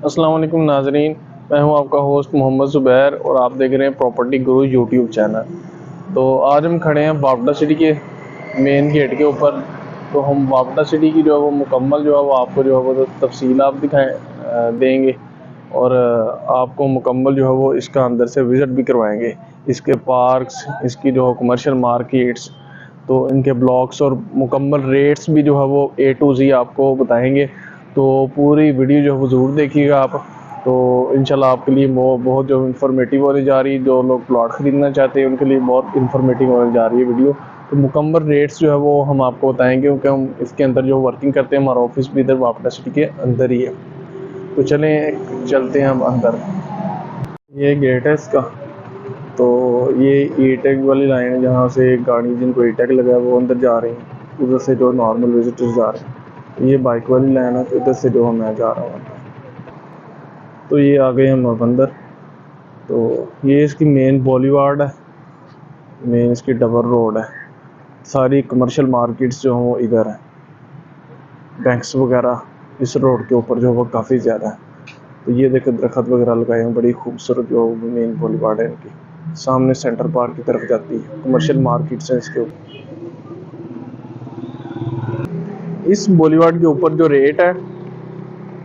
अस्सलाम वालेकुम नाजरीन, मैं हूं आपका होस्ट मोहम्मद ज़ुबैर और आप देख रहे हैं प्रॉपर्टी गुरु यूट्यूब चैनल। तो आज हम खड़े हैं वापडा सिटी के मेन गेट के ऊपर। तो हम वापडा सिटी की जो है वो मुकम्मल जो है वो आपको जो है वो तफसील आप देंगे और आपको मुकम्मल जो है वो इसका अंदर से विज़िट भी करवाएंगे। इसके पार्क्स, इसकी जो कमर्शियल मार्केट्स, तो इनके ब्लॉक्स और मुकम्मल रेट्स भी जो है वो A to Z आपको बताएंगे। तो पूरी वीडियो जो है वो ज़रूर देखिएगा आप। तो इंशाल्लाह आपके लिए वो बहुत जो इन्फॉर्मेटिव होने जा रही है। जो लोग प्लॉट ख़रीदना चाहते हैं उनके लिए बहुत इन्फॉर्मेटिव होने जा रही है वीडियो। तो मुकम्मल रेट्स जो है वो हम आपको बताएंगे, क्योंकि हम इसके अंदर जो वर्किंग करते हैं, हमारा ऑफिस भी इधर वापडा सिटी के अंदर ही है। तो चलते हैं हम अंदर। ये गेट है इसका। तो ये ई टैग वाली लाइन है, जहाँ से गाड़ी जिनको ई टैग लगा है वो अंदर जा रही हैं। उधर से जो नॉर्मल विजिटर्स जा रहे हैं। ये बाइक वाली लाइन है, तो इधर से जो मैं जा रहा हूँ। तो ये आ गए हम अब अंदर। तो ये इसकी मेन बॉलीवार्ड है, मेन इसकी डबल रोड है। सारी कमर्शियल मार्केट्स जो हैं वो इधर है। बैंक्स वगैरह इस रोड के ऊपर जो है वो काफ़ी ज़्यादा है। तो ये देखो दरख्त वगैरह लगाए हैं, बड़ी खूबसूरत जो मेन बॉलीवार्ड है इनकी। सामने सेंटर पार्क की तरफ जाती है, कमर्शियल मार्केट्स हैं इसके ऊपर। इस बॉलीवार्ड के ऊपर जो रेट है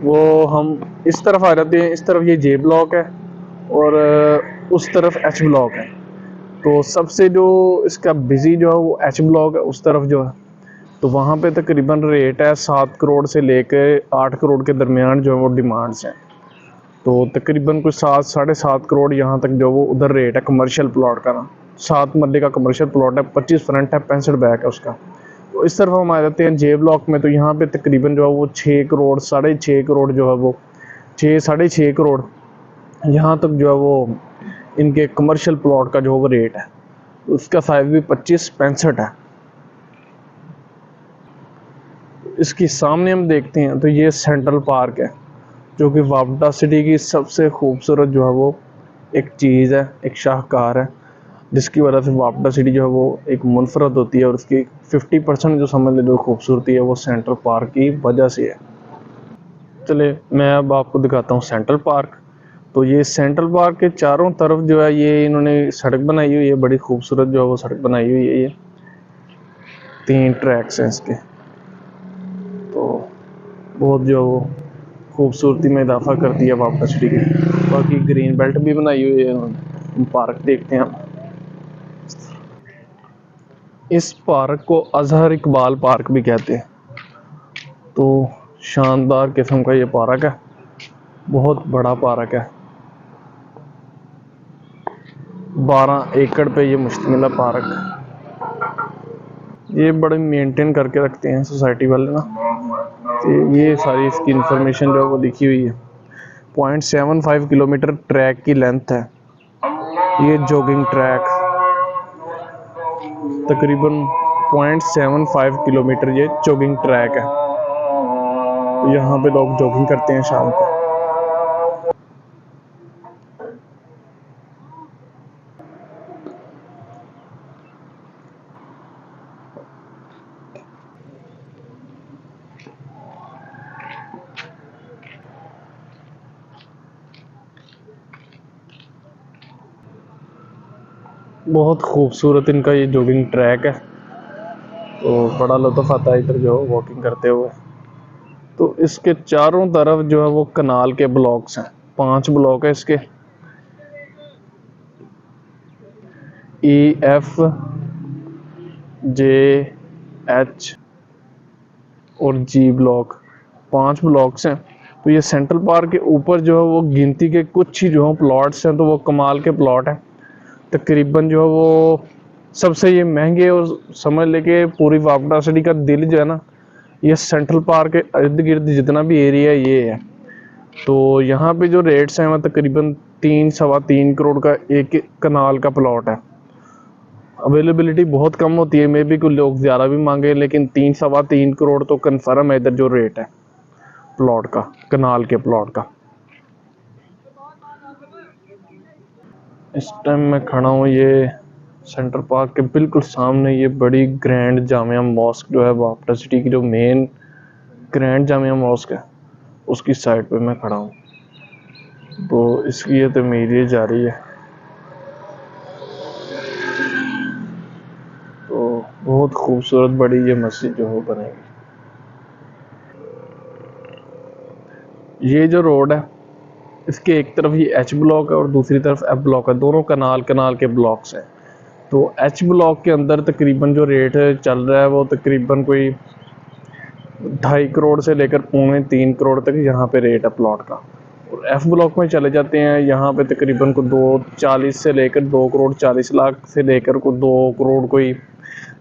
वो हम इस तरफ आ जाते हैं। इस तरफ ये J ब्लॉक है और उस तरफ H ब्लॉक है। तो सबसे जो इसका बिजी जो है वो H ब्लॉक है, उस तरफ जो है। तो वहाँ पे तकरीबन रेट है 7 करोड़ से लेकर 8 करोड़ के दरमियान जो है वो डिमांड्स हैं। तो तकरीबन कुछ 7-7.5 करोड़ यहाँ तक जो वो उधर रेट है कमर्शियल प्लॉट का ना। 7 मरले का कमर्शियल प्लॉट है, 25 फ्रंट है, 65 बैक है उसका। तो इस तरफ हम आ जाते हैं J ब्लॉक में। तो यहाँ पे तकरीबन जो है वो 6 करोड़, 6.5 करोड़ जो है वो 6-6.5 करोड़ यहाँ तक जो है वो इनके कमर्शियल प्लॉट का जो वो रेट है। उसका साइज भी 25-65 है। इसके सामने हम देखते हैं तो ये सेंट्रल पार्क है, जो कि वापडा सिटी की सबसे खूबसूरत जो है वो एक चीज़ है, एक शाहकार है, जिसकी वजह से वापडा सिटी जो है वो एक मुनफरद होती है। और उसकी 50% जो समझ ले जो खूबसूरती है वो सेंट्रल पार्क की वजह से है। चले मैं अब आपको दिखाता हूँ सेंट्रल पार्क। तो ये सेंट्रल पार्क के चारों तरफ जो है ये इन्होंने सड़क बनाई हुई है, बड़ी खूबसूरत जो है वो सड़क बनाई हुई है। ये 3 ट्रैक्स हैं इसके। तो बहुत जो वो खूबसूरती में इजाफा करती है वापडा सिटी की। बाकी ग्रीन बेल्ट भी बनाई हुई है इन्होंने। पार्क देखते हैं हम। इस पार्क को अजहर इकबाल पार्क भी कहते हैं। तो शानदार किस्म का ये पार्क है, बहुत बड़ा पार्क है। 12 एकड़ पे ये मुश्तमिल है पार्क। ये बड़े मेंटेन करके रखते हैं सोसाइटी वाले ना। तो ये सारी इसकी इंफॉर्मेशन जो है वो लिखी हुई है। 0.75 किलोमीटर ट्रैक की लेंथ है। ये जॉगिंग ट्रैक तकरीबन 0.75 किलोमीटर ये जॉगिंग ट्रैक है। तो यहाँ पे लोग जॉगिंग करते हैं शाम को। बहुत खूबसूरत इनका ये जॉगिंग ट्रैक है। तो बड़ा लुत्फ़ आता है इधर जो वॉकिंग करते हुए। तो इसके चारों तरफ जो है वो कनाल के ब्लॉक्स हैं। 5 ब्लॉक है इसके। EF JH और G ब्लॉक, 5 ब्लॉक्स हैं। तो ये सेंट्रल पार्क के ऊपर जो है वो गिनती के कुछ ही जो है प्लॉट्स हैं, तो वो कमाल के प्लॉट हैं। तकरीबन जो है वो सबसे ये महंगे, और समझ लेके पूरी वापडा सिटी का दिल जो है ना, ये सेंट्रल पार्क के इर्द गिर्द जितना भी एरिया ये है। तो यहाँ पे जो रेट्स हैं वो तकरीबन 3-3.25 करोड़ का एक कनाल का प्लॉट है। अवेलेबिलिटी बहुत कम होती है, मे भी कुछ लोग ज़्यादा भी मांगे, लेकिन 3-3.25 करोड़ तो कन्फर्म है इधर जो रेट है प्लॉट का, कनाल के प्लॉट का। इस टाइम मैं खड़ा हूँ ये सेंटर पार्क के बिल्कुल सामने। ये बड़ी ग्रैंड जामिया मॉस्क जो है वापडा सिटी की जो मेन ग्रैंड जामिया मॉस्क है, उसकी साइड पे मैं खड़ा हूँ। तो इसकी ये तमीर जारी है। तो बहुत खूबसूरत बड़ी ये मस्जिद जो है बनेगी। ये जो रोड है इसके एक तरफ ये एच ब्लॉक है और दूसरी तरफ एफ ब्लॉक है, दोनों कनाल कनाल के ब्लॉक्स हैं। तो एच ब्लॉक के अंदर तकरीबन जो रेट चल रहा है वो तकरीबन कोई 2.5 करोड़ से लेकर 3.25 करोड़ तक यहाँ पे रेट है प्लॉट का। और एफ ब्लॉक में चले जाते हैं, यहाँ पे तकरीबन को 2.40 से लेकर 2.40 करोड़ से लेकर को 2 करोड़ कोई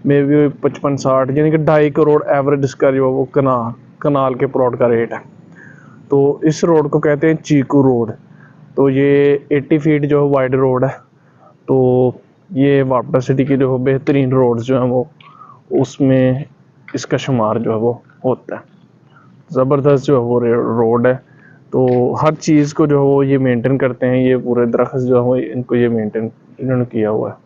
मे बी 55-60 यानी कि 2.5 करोड़ एवरेज इसका जो वो कनाल के प्लॉट का रेट है। तो इस रोड को कहते हैं चीकू रोड। तो ये 80 फीट जो है वाइड रोड है। तो ये वापडा सिटी की जो बेहतरीन रोड जो है वो उसमें इसका शुमार जो है वो होता है। ज़बरदस्त जो है वो रोड है। तो हर चीज़ को जो है वो ये मेंटेन करते हैं, ये पूरे दरख्त जो है वो इनको ये मेंटेन इन्होंने किया हुआ है।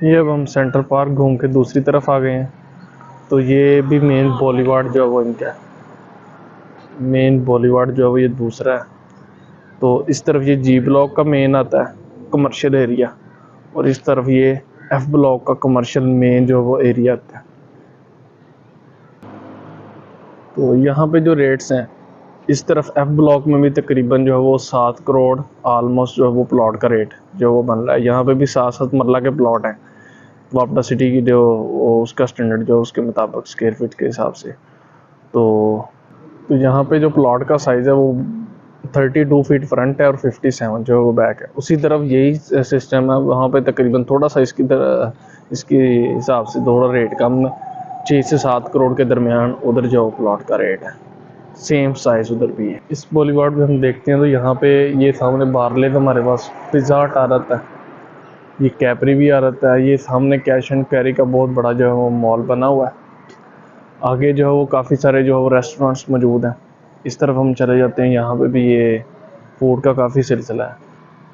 ये अब हम सेंट्रल पार्क घूम के दूसरी तरफ आ गए हैं। तो ये भी मेन बॉलीवार्ड जो है वो इनका है, मेन बॉलीवार्ड जो है वो ये दूसरा है। तो इस तरफ ये जी ब्लॉक का मेन आता है कमर्शियल एरिया, और इस तरफ ये एफ ब्लॉक का कमर्शियल मेन जो वो एरिया आता है। तो यहाँ पे जो रेट्स हैं इस तरफ एफ ब्लॉक में भी तकरीबन जो है वो 7 करोड़ आलमोस्ट जो है वो प्लॉट का रेट जो वो बन रहा है। यहाँ पे भी 7-7 मरला के प्लॉट हैं वापडा सिटी की जो उसका स्टैंडर्ड जो उसके मुताबिक स्क्वायर फीट के हिसाब से। तो यहाँ पे जो प्लॉट का साइज़ है वो 32 फीट फ्रंट है और 57 जो है वो बैक है। उसी तरफ यही सिस्टम है, वहाँ पे तकरीबन थोड़ा सा इसकी हिसाब से थोड़ा रेट कम, 6 से 7 करोड़ के दरमियान उधर जो प्लॉट का रेट है। सेम साइज़ उधर भी है। इस बॉलीवुड में हम देखते हैं तो यहाँ पे ये सामने बारले का हमारे पास पिज़्ज़ा हट आ रहता है, ये कैपरी भी आ रहता है, ये सामने कैश एंड कैरी का बहुत बड़ा जो है वो मॉल बना हुआ है। आगे जो है वो काफ़ी सारे जो है वो रेस्टोरेंट्स मौजूद हैं। इस तरफ हम चले जाते हैं, यहाँ पे भी ये फूड का काफ़ी सिलसिला है।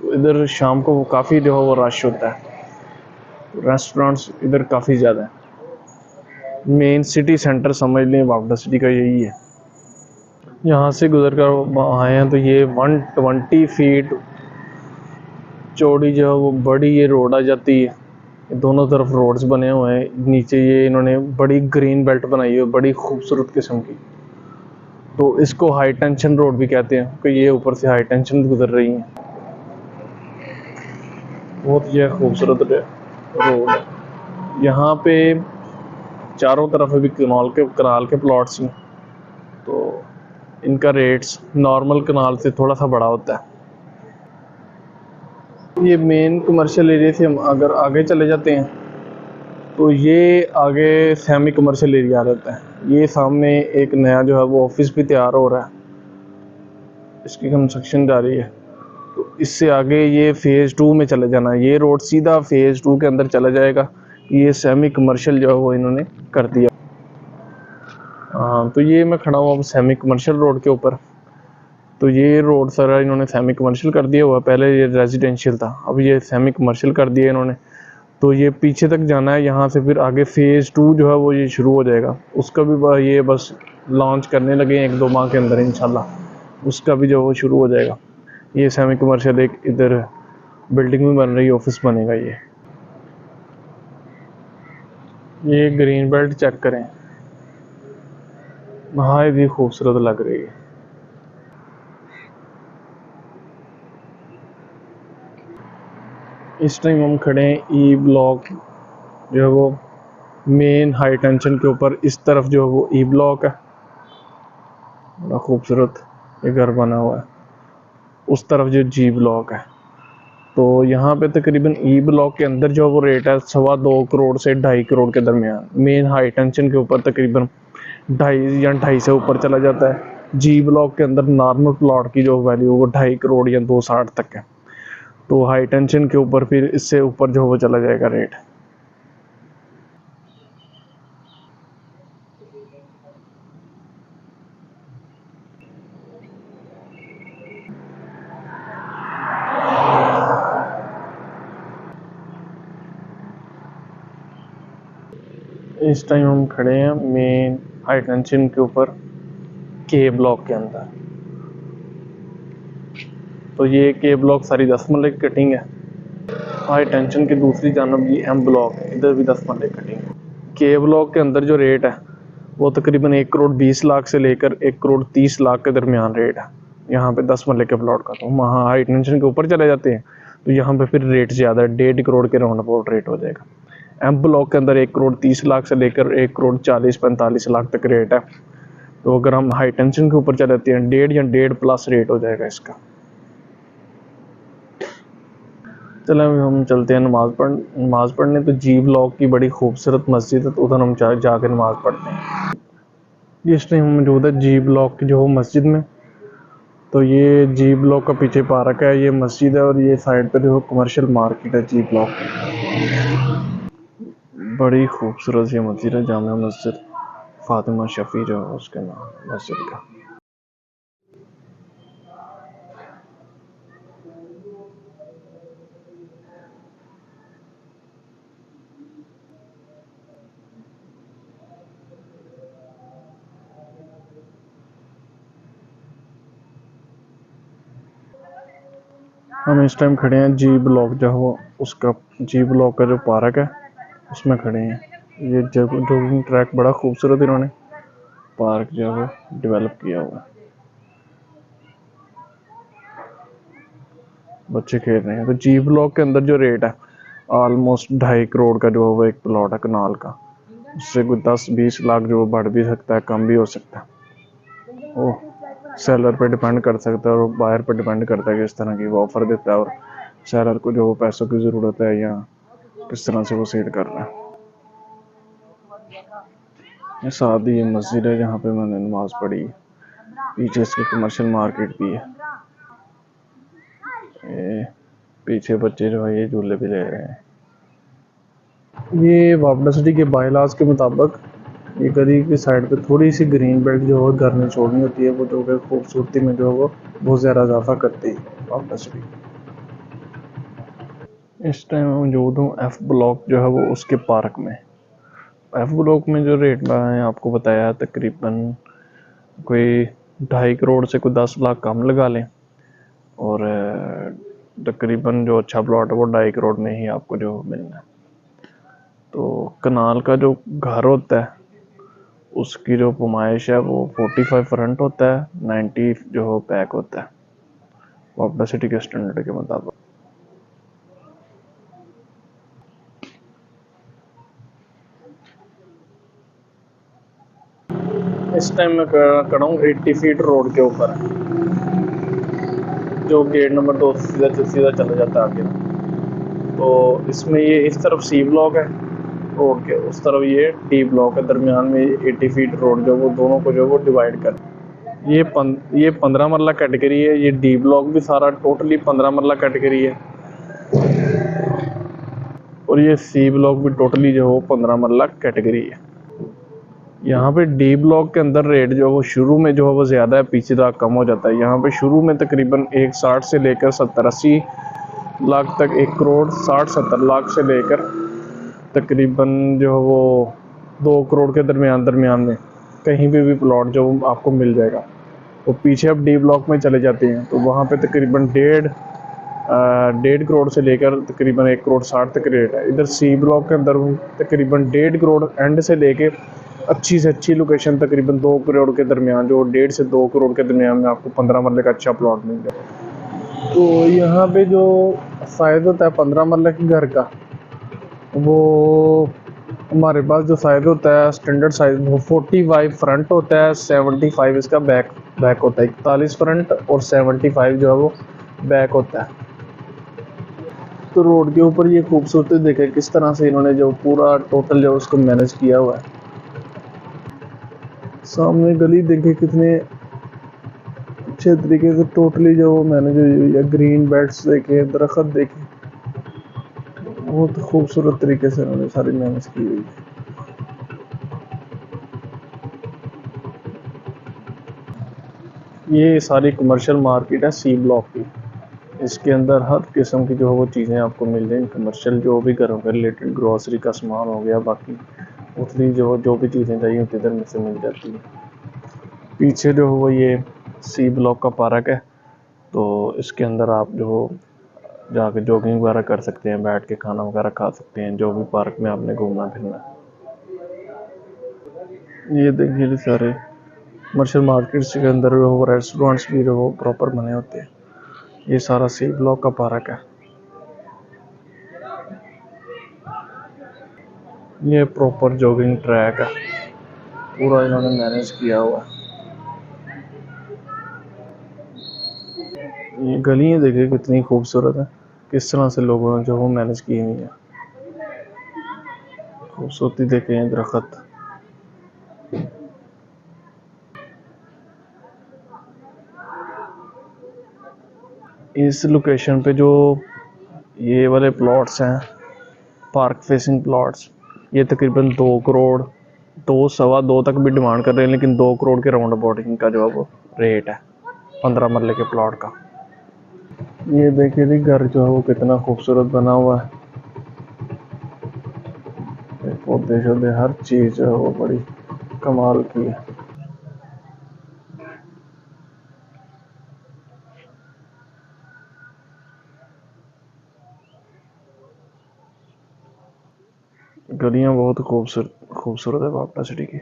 तो इधर शाम को काफ़ी जो है वो रश होता है, रेस्टोरेंट्स इधर काफ़ी ज़्यादा है। मेन सिटी सेंटर समझ लें वापडा सिटी का यही है। यहाँ से गुजर कर आए हैं तो ये 120 फीट चौड़ी जो है वो बड़ी ये रोड आ जाती है। दोनों तरफ रोड्स बने हुए हैं, नीचे ये इन्होंने बड़ी ग्रीन बेल्ट बनाई है बड़ी खूबसूरत किस्म की। तो इसको हाई टेंशन रोड भी कहते हैं कि ये ऊपर से हाई टेंशन गुजर रही हैं। बहुत ये खूबसूरत रोड है। यहाँ पे चारों तरफ अभी कनाल के प्लॉट्स हैं। तो इनका रेट्स नॉर्मल कनाल से थोड़ा सा बड़ा होता है। ये मेन कमर्शियल एरिया से हम अगर आगे चले जाते हैं तो ये आगे सेमी कमर्शियल एरिया आ जाता है। ये सामने एक नया जो है वो ऑफिस भी तैयार हो रहा है, इसकी कंस्ट्रक्शन जारी है। तो इससे आगे ये फेज़ 2 में चले जाना है, ये रोड सीधा फेज़ 2 के अंदर चला जाएगा। ये सेमी कमर्शियल जो है वो इन्होंने कर दिया। हाँ, तो ये मैं खड़ा हुआ सेमी कमर्शियल रोड के ऊपर। तो ये रोड सारा इन्होंने सेमी कमर्शियल कर दिया हुआ, पहले ये रेजिडेंशियल था, अब ये सेमी कमर्शियल कर दिया इन्होंने। तो ये पीछे तक जाना है, यहाँ से फिर आगे फेज़ 2 जो है वो ये शुरू हो जाएगा। उसका भी ये बस लॉन्च करने लगे 1-2 माह के अंदर इंशाल्लाह उसका भी जो वो शुरू हो जाएगा। ये सेमी कमर्शियल एक इधर बिल्डिंग में बन रही है, ऑफिस बनेगा ये ग्रीन बेल्ट चेक करें, बहुत ही खूबसूरत लग रही है। इस टाइम हम खड़े हैं ई ब्लॉक जो है वो मेन हाई टेंशन के ऊपर। इस तरफ जो है वो ई ब्लॉक है, बड़ा खूबसूरत ये घर बना हुआ है। उस तरफ जो जी ब्लॉक है। तो यहाँ पे तकरीबन ई ब्लॉक के अंदर जो वो रेट है 2.25 करोड़ से 2.5 करोड़ के दरमियान। मेन हाई टेंशन के ऊपर तकरीबन 2.5 या 2.5 से ऊपर चला जाता है। जी ब्लॉक के अंदर नॉर्मल प्लॉट की जो वैल्यू वो 2.5 करोड़ या 2.60 तक है। तो हाई टेंशन के ऊपर फिर इससे ऊपर जो वो चला जाएगा रेट। इस टाइम हम खड़े हैं मेन हाई टेंशन के ऊपर के ब्लॉक के अंदर। तो ये के ब्लॉक सारी 10 मरले की कटिंग है। हाई टेंशन की दूसरी जानब ये एम ब्लॉक है, इधर भी 10 मरले की कटिंग है। के ब्लॉक के अंदर जो रेट है वो तकरीबन 1 करोड़ 20 लाख से लेकर 1 करोड़ 30 लाख के दरमियान रेट है यहाँ पे 10 मरले के प्लॉट का। तो वहाँ हाई टेंशन के ऊपर चले जाते हैं तो यहाँ पे फिर रेट ज़्यादा है, 1.5 करोड़ के राउंड अबाउट रेट हो जाएगा। एम ब्लॉक के अंदर 1 करोड़ 30 लाख से लेकर 1 करोड़ 40-45 लाख तक रेट है। तो अगर हम हाई टेंशन के ऊपर चले जाते हैं 1.5 या 1.5+ रेट हो जाएगा इसका। चलो अभी हम चलते हैं नमाज़ पढ़ने। तो जी ब्लॉक की बड़ी खूबसूरत मस्जिद है, तो उधर हम जाकर नमाज़ पढ़ते हैं। इस टाइम मौजूद है जी ब्लॉक की जो मस्जिद में। तो ये जी ब्लॉक का पीछे पार्क है, ये मस्जिद है, और ये साइड पे जो कमर्शियल मार्केट है जी ब्लॉक। बड़ी खूबसूरत ये मस्जिद है, जामा मस्जिद फातिमा शफी जो है उसके नाम मस्जिद का। हम इस टाइम खड़े हैं जी ब्लॉक जो है उसका, जी ब्लॉक का जो पार्क है उसमें खड़े हैं। ये जॉगिंग ट्रैक बड़ा खूबसूरत इन्होंने पार्क जो है डेवलप किया हुआ है। बच्चे खेल रहे हैं। तो जी ब्लॉक के अंदर जो रेट है ऑलमोस्ट 2.5 करोड़ का जो है वो एक प्लॉट है कनाल का। उससे कोई 10-20 लाख जो बढ़ भी सकता है, कम भी हो सकता है। वो सेलर पे डिपेंड कर सकता है और बायर पे डिपेंड करता है कि इस तरह की वो ऑफर देता है और सेलर को जो पैसों की ज़रूरत है या किस तरह से वो सेल कर रहा है। ये साथ ही ये मस्जिद है जहाँ पे मैंने नमाज पढ़ी। पीछे इसकी कमर्शियल मार्केट भी है। ये पीछे बच्चे जो है ये झूले भी ले रहे हैं। ये वापडा सिटी के बायलाज के मुताबिक ये गली की साइड पे थोड़ी सी ग्रीन बेल्ट जो है घर में छोड़नी होती है, वो जो है खूबसूरती में जो है वो बहुत ज़्यादा इजाफा करती है वापडा सिटी। इस टाइम मौजूद हूँ एफ ब्लॉक जो है वो उसके पार्क में। एफ ब्लॉक में जो रेट मैंने आपको बताया है तकरीबन कोई 2.5 करोड़ से कोई 10 लाख कम लगा लें, और तकरीबन जो अच्छा प्लॉट है वो 2.5 करोड़ में ही आपको जो मिलना है। तो कनाल का जो घर होता है उसकी जो पैमाइश है वो 45 फ्रंट होता है, 90 जो बैक होता है वापडा सिटी के स्टैंडर्ड के मुताबिक। इस टाइम मैं खड़ा हूँ 80 फीट रोड के ऊपर, जो गेट नंबर 2 सीधा सीधा चला जाता है आगे। तो इसमें ये इस तरफ सी ब्लॉक है रोड के, उस तरफ ये डी ब्लॉक है। दरमियान में 80 फीट रोड जो वो दोनों को जो वो डिवाइड कर ये 15 मरला कैटेगरी है। ये डी ब्लॉक भी सारा टोटली 15 मरला कैटेगरी है, और ये सी ब्लॉक भी टोटली जो वो 15 मरला कैटेगरी है। यहाँ पे डी ब्लॉक के अंदर रेट जो है वो शुरू में जो है वो ज़्यादा है, पीछे तक कम हो जाता है। यहाँ पे शुरू में तकरीबन 160 से लेकर 70-80 लाख तक, 1 करोड़ 60-70 लाख से लेकर तकरीबन जो है वो 2 करोड़ के दरमियान में कहीं पे भी प्लॉट जो आपको मिल जाएगा। तो पीछे अब डी ब्लॉक में चले जाते हैं तो वहाँ पे तकरीबन 1.5 करोड़ से लेकर तकरीबन 1 करोड़ 60 तक रेट है। इधर सी ब्लॉक के अंदर तकरीबन 1.5 करोड़ एंड से लेके अच्छी से अच्छी लोकेशन तकरीबन 2 करोड़ के दरमियान, जो 1.5 से 2 करोड़ के दरमियान में आपको 15 मरले का अच्छा प्लॉट मिल जाए। तो यहाँ पे जो साइज़ होता है 15 मरले के घर का, वो हमारे पास जो साइज़ होता है स्टैंडर्ड साइज़ वो 45 फ्रंट होता है, 75 इसका बैक होता है। 41 फ्रंट और 75 जो है वो बैक होता है। तो रोड के ऊपर ये खूबसूरती देखे किस तरह से इन्होंने जो पूरा टोटल जो उसको मैनेज किया हुआ है। सामने गली देखे कितने अच्छे तरीके से टोटली जो वो मैनेज हुई है। ग्रीन बेल्ट्स देखे, दरख्त देखे, बहुत खूबसूरत तरीके से उन्होंने सारी मैनेज की हुई है। ये सारी कमर्शियल मार्केट है सी ब्लॉक की। इसके अंदर हर किस्म की जो है वो चीज़ें आपको मिल जाएंगी। कमर्शियल जो भी घरों के रिलेटेड ग्रॉसरी का सामान हो गया, बाकी उतनी जो भी चीज़ें चाहिए होती इधर में से मिल जाती है। पीछे जो वो ये सी ब्लॉक का पार्क है, तो इसके अंदर आप जो जाके जॉगिंग वगैरह कर सकते हैं, बैठ के खाना वगैरह खा सकते हैं, जो भी पार्क में आपने घूमना फिरना। ये देखिए सारे कमर्शियल मार्केट्स के अंदर जो वो रेस्टोरेंट्स भी जो वो प्रॉपर बने होते हैं। ये सारा सी ब्लॉक का पार्क है। ये प्रॉपर जॉगिंग ट्रैक है, पूरा इन्होंने मैनेज किया हुआ है। ये गलियाँ देखिए कितनी खूबसूरत है, किस तरह से लोगों ने जो वो मैनेज की हुई है। खूबसूरती देखें, दरख्त। इस लोकेशन पे जो ये वाले प्लॉट्स हैं, पार्क फेसिंग प्लॉट्स, ये तकरीबन 2 करोड़ 2 सवा 2 तक भी डिमांड कर रहे हैं, लेकिन 2 करोड़ के राउंड अबाउट इनका जो है वो रेट है 15 मरले के प्लॉट का। ये देखिए जी घर जो है वो कितना खूबसूरत बना हुआ है, पौधे शौधे हर चीज़ जो है वो बड़ी कमाल की है। गलियाँ बहुत खूबसूरत है बापटा सिटी की।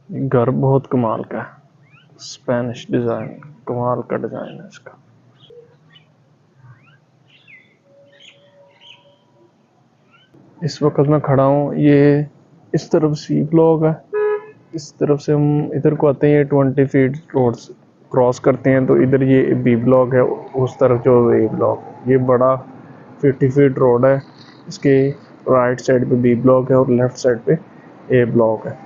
घर बहुत कमाल का है, स्पेनिश डिज़ाइन, कमाल का डिज़ाइन है इसका। इस वक्त मैं खड़ा हूँ, ये इस तरफ सी ब्लॉक है, इस तरफ से हम इधर को आते हैं, ये 20 फीट रोड क्रॉस करते हैं तो इधर ये बी ब्लॉक है, उस तरफ जो ए ब्लॉक। ये बड़ा 50 फीट रोड है, इसके राइट साइड पे बी ब्लॉक है और लेफ्ट साइड पे ए ब्लॉक है।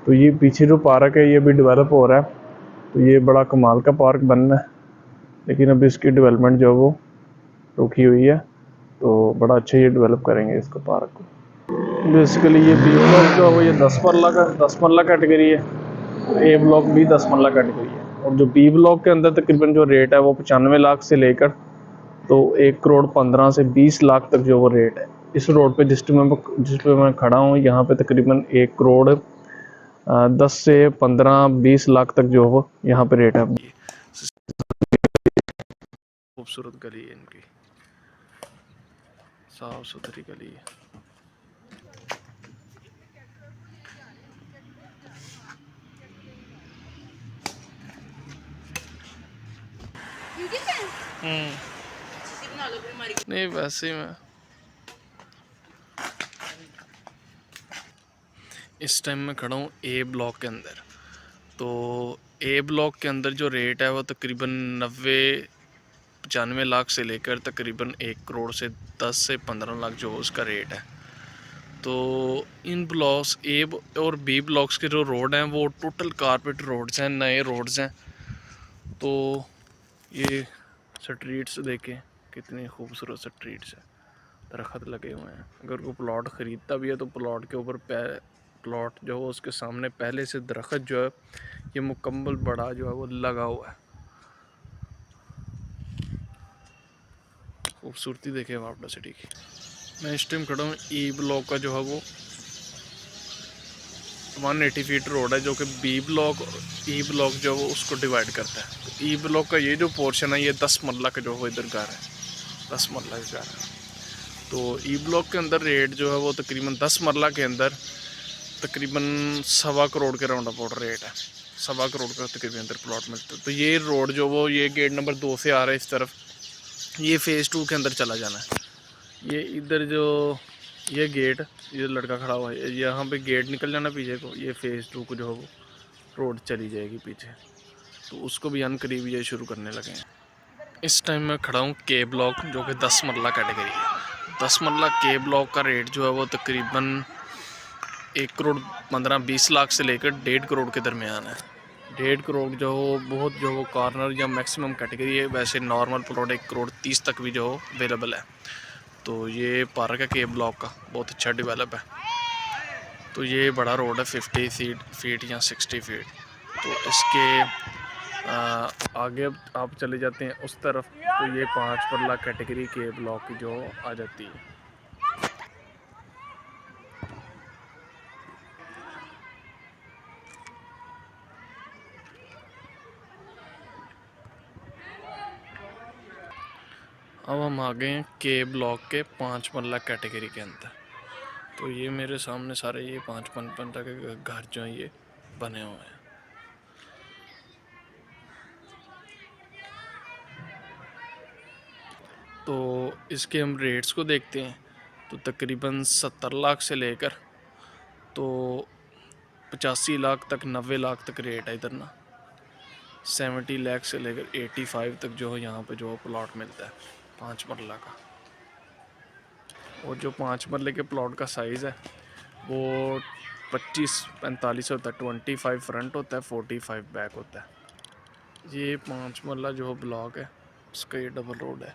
तो ये पीछे जो पार्क है ये भी डेवलप हो रहा है, तो ये बड़ा कमाल का पार्क बनना है, लेकिन अभी इसकी डेवलपमेंट जो है वो रुकी हुई है, तो बड़ा अच्छा ये डेवलप करेंगे इसको पार्क को। बेसिकली ये बी ब्लॉक जो है वो ये 10 मरला कैटेगरी है, ए ब्लॉक भी 10 मरला कैटेगरी है। और जो बी ब्लॉक के अंदर तकरीबन जो रेट है वो 95 लाख से लेकर तो 1 करोड़ 15 से 20 लाख तक जो वो रेट है। इस रोड पे जिस पे मैं खड़ा हूँ, यहाँ पे तकरीबन 1 करोड़ 10 से 15-20 लाख तक जो वो यहाँ पे रेट है। खूबसूरत गली है इनकी, साफ सुथरी गली है। नहीं वैसे मैं इस टाइम में खड़ा हूँ ए ब्लॉक के अंदर। तो ए ब्लॉक के अंदर जो रेट है वो तकरीबन 90-95 लाख से लेकर तकरीबन 1 करोड़ से 10 से 15 लाख जो उसका रेट है। तो इन ब्लॉक्स ए और बी ब्लॉक्स के जो रोड हैं वो टोटल कारपेट रोड्स हैं, नए रोड्स हैं। तो ये स्ट्रीट्स देखें कितनी खूबसूरत स्ट्रीट्स हैं, दरख्त लगे हुए हैं। अगर कोई प्लॉट ख़रीदता भी है तो प्लॉट के ऊपर प्लॉट जो है उसके सामने पहले से दरख्त जो है ये मुकम्मल बड़ा जो है वो लगा हुआ है। खूबसूरती देखें वापडा सिटी की। मैं इस टाइम खड़ा हूँ ई ब्लॉक का जो है वो 180 फीट रोड है, जो कि बी ब्लॉक ई ब्लॉक जो है वो उसको डिवाइड करता है। तो ई ब्लॉक का ये जो पोर्शन है ये 10 मरला का जो है इधर घर है, 10 मरला का घर है। तो ई ब्लॉक के अंदर रेट जो है वो तकरीबन 10 मरला के अंदर तकरीबन 1.25 करोड़ के राउंड अबाउट रेट है, 1.25 करोड़ का तकरीबन अंदर प्लॉट मिलता है। तो ये रोड जो वो ये गेट नंबर 2 से आ रहा है इस तरफ, ये फ़ेज़ 2 के अंदर चला जाना है। ये इधर जो ये गेट, ये लड़का खड़ा हुआ है, यहाँ पे गेट निकल जाना पीछे को, ये फ़ेज़ 2 को जो है वो रोड चली जाएगी पीछे, तो उसको भी अनकरीब ये शुरू करने लगे हैं। इस टाइम मैं खड़ा हूँ के ब्लॉक, जो कि 10 मरला कैटेगरी है। 10 मरला के ब्लॉक का रेट जो है वो तकरीबन 1 करोड़ 15-20 लाख से लेकर 1.5 करोड़ के दरमियान है। 1.5 करोड़ जो हो बहुत जो वो कॉर्नर या मैक्सिमम कैटेगरी है, वैसे नॉर्मल प्लॉट 1 करोड़ 30 तक भी जो अवेलेबल है। तो ये पार्क है के ब्लॉक का, बहुत अच्छा डेवलप है। तो ये बड़ा रोड है 50 फीट या 60 फीट। तो इसके आगे आप चले जाते हैं उस तरफ, तो ये 5 मरला कैटेगरी के ब्लॉक की जो आ जाती है। अब हम आ गए हैं के ब्लॉक के 5 मरला कैटेगरी के अंदर। तो ये मेरे सामने सारे ये 5 मरला के घर जो हैं ये बने हुए हैं। तो इसके हम रेट्स को देखते हैं तो तकरीबन 70 लाख से लेकर तो 85 लाख तक 90 लाख तक रेट है इधर ना। 70 लाख से लेकर 85 तक जो है यहाँ पे जो प्लॉट मिलता है 5 मरला का। और जो 5 मरले के प्लॉट का साइज़ है वो 25-45 होता है। 25 फ्रंट होता है, 45 बैक होता है। ये 5 मरला जो ब्लॉक है उसका ये डबल रोड है।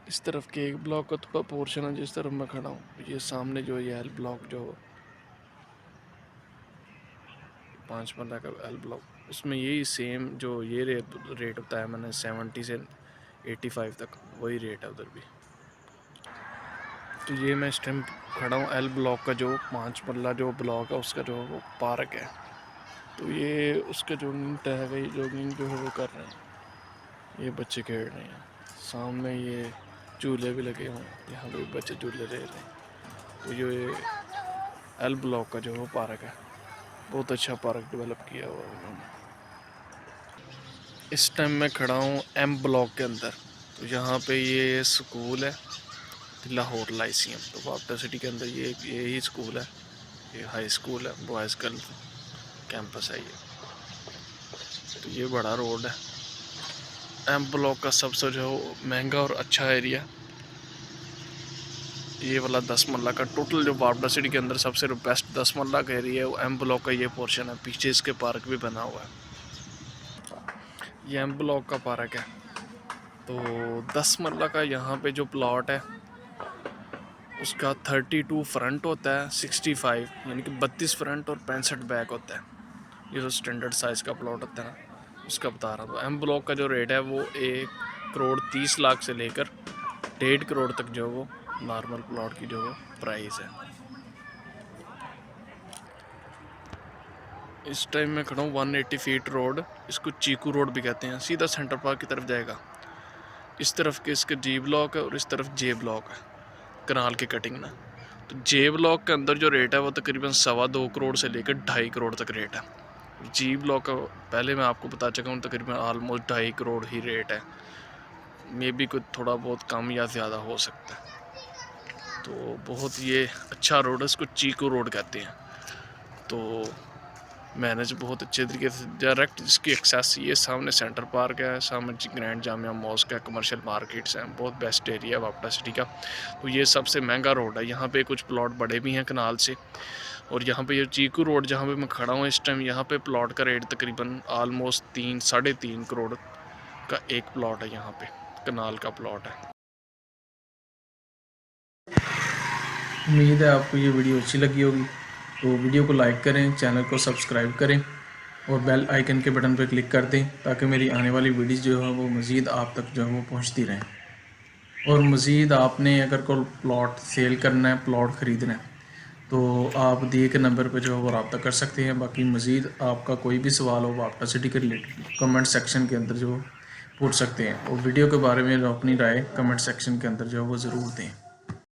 इस तरफ के एक ब्लॉक का थोड़ा पोर्शन है जिस तरफ मैं खड़ा हूँ। ये सामने जो ये एल ब्लॉक जो 5 मरला का एल ब्लॉक, उसमें यही सेम जो ये रेट होता है मैंने 70 से 85 तक वही रेट है उधर भी। तो ये मैं इस टाइम खड़ा हूँ एल ब्लॉक का जो 5 मरला जो ब्लॉक है उसका जो वो पार्क है। तो ये उसका जॉगिंग टहल गई जॉगिंग जो है वो कर रहे हैं, ये बच्चे खेल रहे हैं। सामने ये झूले भी लगे हुए हैं, यहाँ पे बच्चे झूले ले रहे हैं। तो ये एल ब्लॉक का जो वो पार्क है, बहुत अच्छा पार्क डेवलप किया हुआ है उन्होंने। इस टाइम मैं खड़ा हूँ एम ब्लॉक के अंदर। तो यहाँ पे ये स्कूल है लाहौर लाइसियम। तो वापडा सिटी के अंदर ये यही स्कूल है, ये हाई स्कूल है, बॉयज़ गर्ल्स कैंपस है ये। तो ये बड़ा रोड है एम ब्लॉक का, सबसे जो महंगा और अच्छा एरिया ये वाला 10 मरला का। टोटल जो वापडा सिटी के अंदर सबसे बेस्ट 10 मरला का एरिया है वो एम ब्लॉक का ये पोर्शन है। पीछे इसके पार्क भी बना हुआ है, ये एम ब्लॉक का पार्क है। तो 10 मरला का यहाँ पे जो प्लॉट है उसका 32 फ्रंट होता है, 65 यानी कि 32 फ्रंट और 65 बैक होता है। ये जो स्टैंडर्ड साइज़ का प्लॉट होता है ना उसका बता रहा हूँ। एम ब्लॉक का जो रेट है वो 1 करोड़ 30 लाख से लेकर 1.5 करोड़ तक जो वो नॉर्मल प्लॉट की जो वो प्राइस है। इस टाइम में खड़ा हूँ 180 फीट रोड, इसको चीकू रोड भी कहते हैं, सीधा सेंटर पार्क की तरफ जाएगा। इस तरफ के इसके जी ब्लॉक है और इस तरफ जे ब्लॉक है, कनाल की कटिंग ना। तो जे ब्लॉक के अंदर जो रेट है वो तकरीबन 2.25 करोड़ से लेकर 2.5 करोड़ तक रेट है। जी ब्लॉक का पहले मैं आपको बता चुका हूँ तकरीबन ऑलमोस्ट 2.5 करोड़ ही रेट है, मे भी कुछ थोड़ा बहुत कम या ज़्यादा हो सकता है। तो बहुत ये अच्छा रोड है, इसको चीकू रोड कहते हैं। तो मैनेज बहुत अच्छे तरीके से डायरेक्ट इसकी एक्सेस, ये सामने सेंटर पार्क है, सामने ग्रैंड जामिया मॉस्क है, कमर्शियल मार्केट्स हैं, बहुत बेस्ट एरिया है वापडा सिटी का। तो ये सबसे महंगा रोड है। यहाँ पे कुछ प्लॉट बड़े भी हैं कनाल से। और यहाँ पे ये चीकू रोड जहाँ पे मैं खड़ा हूँ इस टाइम, यहाँ पे प्लॉट का रेट तकरीबन ऑलमोस्ट 3-3.5 करोड़ का एक प्लॉट है। यहाँ पे कनाल का प्लॉट है। उम्मीद है आपको ये वीडियो अच्छी लगी होगी। तो वीडियो को लाइक करें, चैनल को सब्सक्राइब करें और बेल आइकन के बटन पर क्लिक कर दें ताकि मेरी आने वाली वीडियोज़ जो है वो मज़ीद आप तक जो है वो पहुँचती रहें। और मज़ीद आपने अगर कोई प्लॉट सेल करना है, प्लॉट ख़रीदना है, तो आप दिए के नंबर पर जो है वो रब्ता कर सकते हैं। बाकी मज़ीद आपका कोई भी सवाल हो वापडा सिटी के रिलेटेड कमेंट सेक्शन के अंदर जो पूछ सकते हैं। और वीडियो के बारे में जो अपनी राय कमेंट सेक्शन के अंदर जो है वो ज़रूर दें।